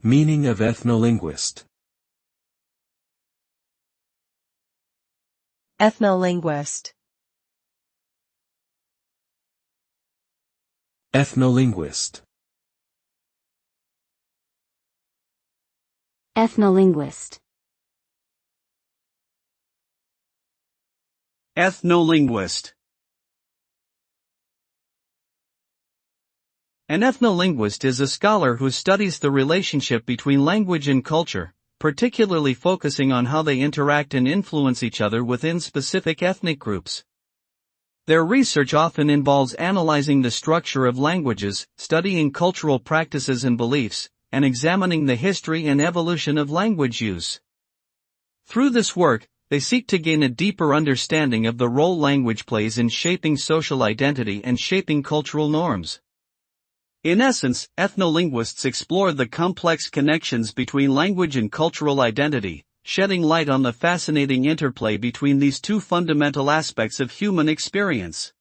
Meaning of ethnolinguist. Ethnolinguist. Ethnolinguist. Ethnolinguist. Ethnolinguist. An ethnolinguist is a scholar who studies the relationship between language and culture, particularly focusing on how they interact and influence each other within specific ethnic groups. Their research often involves analyzing the structure of languages, studying cultural practices and beliefs, and examining the history and evolution of language use. Through this work, they seek to gain a deeper understanding of the role language plays in shaping social identity and shaping cultural norms. In essence, ethnolinguists explore the complex connections between language and cultural identity, shedding light on the fascinating interplay between these two fundamental aspects of human experience.